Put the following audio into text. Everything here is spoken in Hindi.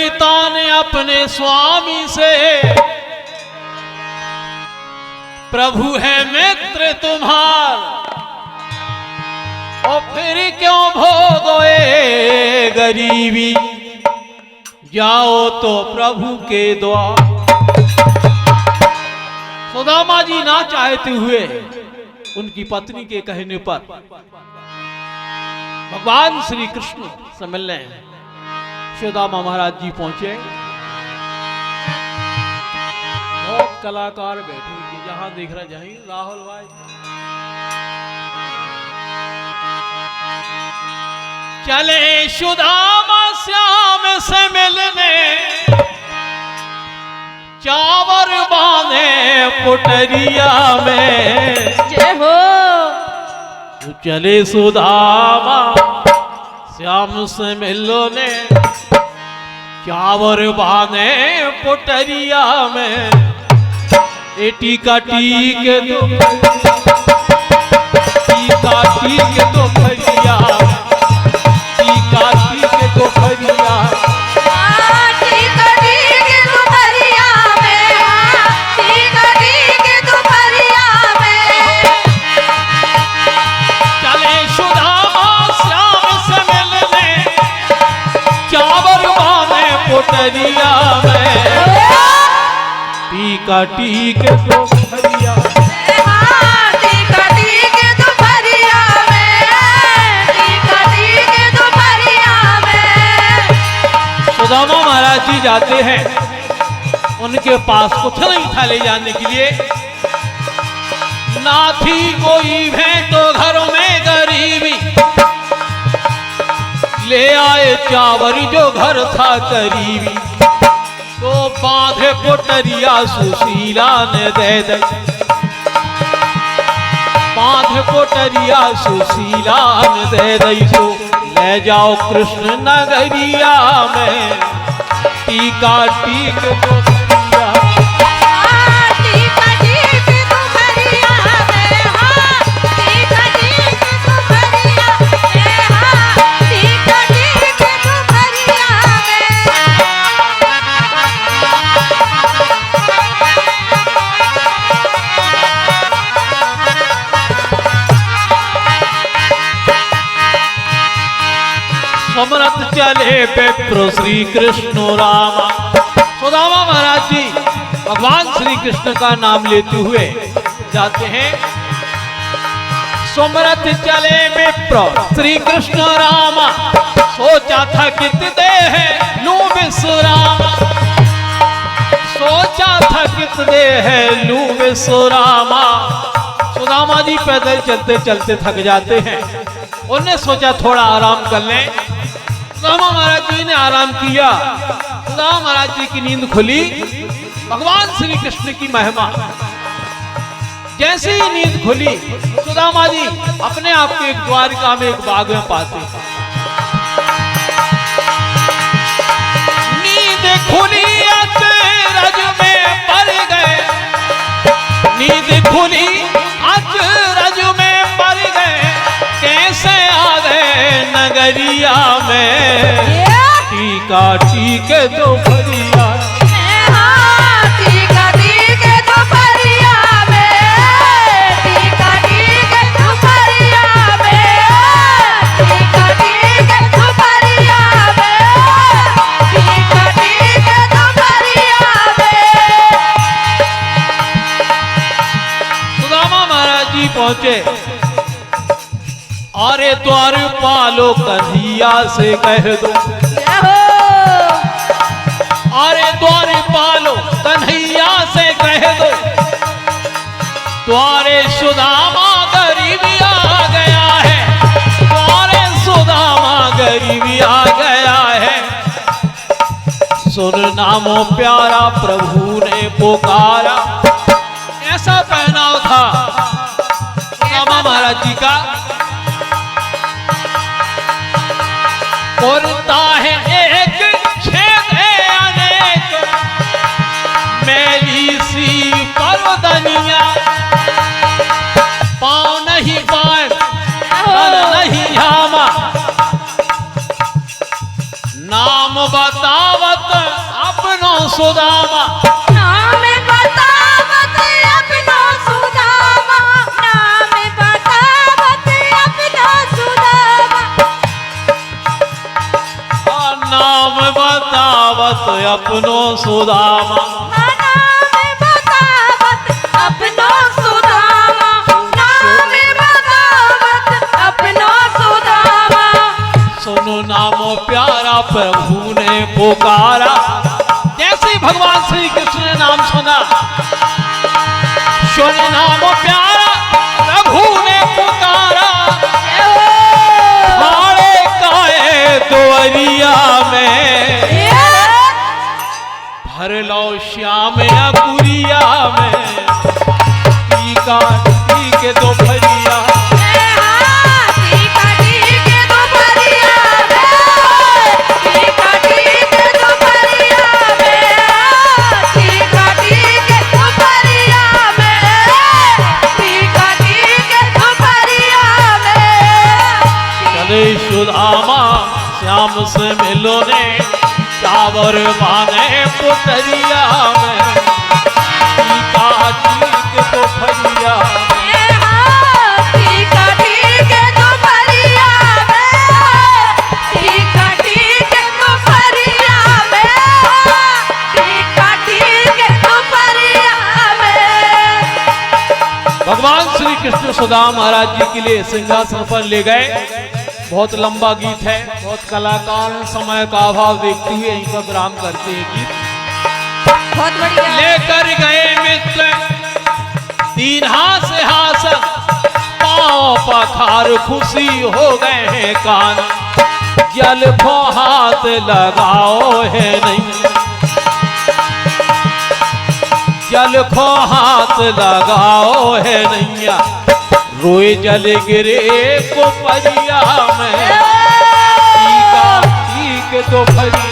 पिता ने अपने स्वामी से, प्रभु है मित्र तुम्हार, और फिर क्यों भोगोए गरीबी, जाओ तो प्रभु के द्वार। सुदामा जी ना चाहते हुए उनकी पत्नी के कहने पर भगवान श्री कृष्ण से मिलने सुदामा महाराज जी पहुंचे। बहुत कलाकार बैठे कि जहां देख रहे जाए राहुल भाई, चले सुदामा श्याम से मिलने, चावर बांधे पुटरिया में। जय हो। चले सुदामा श्याम से मिलने, चावर बांधे पुटरिया में। टीका टीक दो, टीका टीक दो भैया, टीका टीक दो भैया, पुटरिया में। टीका टीक दो भैया, टीका टीक दो भैया में, टीका टीक दो भैया में। सुदामा महाराज जी जाते हैं, उनके पास कुछ नहीं था ले जाने के लिए, ना थी कोई भेंट तो घरों में गरीबी, ले आए चावर जो घर था करीबी, तो बांधे पुटरिया सुशीला ने दे दे, बांधे पुटरिया सुशीला ने दे दई, तो ले जाओ कृष्ण नगरिया में। टीका टीक दो भैया, टीका टीक दो भैया में, टीका टीक दो भैया में, टीका टीक दो भैया में। समरथ चले विप्र श्री कृष्ण रामा। सुदामा महाराज जी भगवान श्री कृष्ण का नाम लेते हुए जाते हैं। समरथ चले विप्र श्री कृष्ण रामा, सोचा था कितने हैं लू विश्रामा, सोचा था कितने हैं लू विश्रामा। सुदामा जी पैदल चलते चलते थक जाते हैं, उन्हें सोचा थोड़ा आराम कर लें। सुदामा महाराज जी ने आराम किया, सुदामा महाराज जी की नींद खुली। भगवान श्री कृष्ण की महिमा, जैसे ही नींद खुली सुदामा जी अपने आप को एक द्वारिका में एक बाग में पाते। नींद खुली अचरज में पड़ गए, नींद खुली अचरज में पड़ गए, कैसे आ गए नगरिया में। टीका टीक दो भैया, टीका टीक दो भैया में, टीका टीक दो भैया में, टीका टीक दो भैया में, टीका टीक दो भैया में। सुदामा महाराज जी पहुंचे, अरे द्वारपालो कन्हैया से कह दो, अरे द्वारपालो कन्हैया से कह दो, द्वारे सुदामा गरीबी आ गया है, द्वारे सुदामा गरीबी आ गया है। सुन नामो प्यारा प्रभु ने पुकारा। ऐसा पहनाव था सुदामा महाराज जी का, कुर्ता है एक छेद है अनेक, मैली सी पर्वतनिया, पाँव नहीं पाए तन नहीं झामा, नाम बताओ बतावत अपनो सुदामा, नाम बतावत अपनो सुदामा, नाम बतावत अपनो सुदामा, नाम बतावत अपनो सुदामा, नाम बतावत अपनो सुदामा, नाम बतावत अपनो सुदामा। सुनो नामो प्यारा प्रभु ने पुकारा। जैसे ही भगवान श्री कृष्ण ने नाम सुना, सुनो नामो प्यारा प्रभु ने पुकारा, हाड़े काए दुआरिया में भर लो श्याम अकुरिया में, टीका टीके दोपहरिया, टीका टीके दोपहरिया में, टीका टीके दोपहरिया में, टीका टीके दोपहरिया में, टीका टीके दोपहरिया में। चले सुदामा श्याम से मिलो ने, चावर माने पुतरिया में, टीका टीक दोपहरिया में। टीका टीके दोपहरिया में, टीका टीके दोपहरिया में, टीका टीके दोपहरिया में। भगवान श्री कृष्ण सुदामा महाराज जी के लिए सिंहासन पर ले गए। बहुत लंबा गीत है, बहुत कलाकार समय का अभाव देखते हुए यहीं पर विराम करते हैं गीत। बहुत बढ़िया। लेकर गए मित्र तीन हाथ से हासन, पांव पखार खुशी हो गए हैं कान, जल को हाथ लगाओ है नहीं, जल को हाथ लगाओ है नैया, रोए जल गिरे को परिया में, टीका टीक दोपहरिया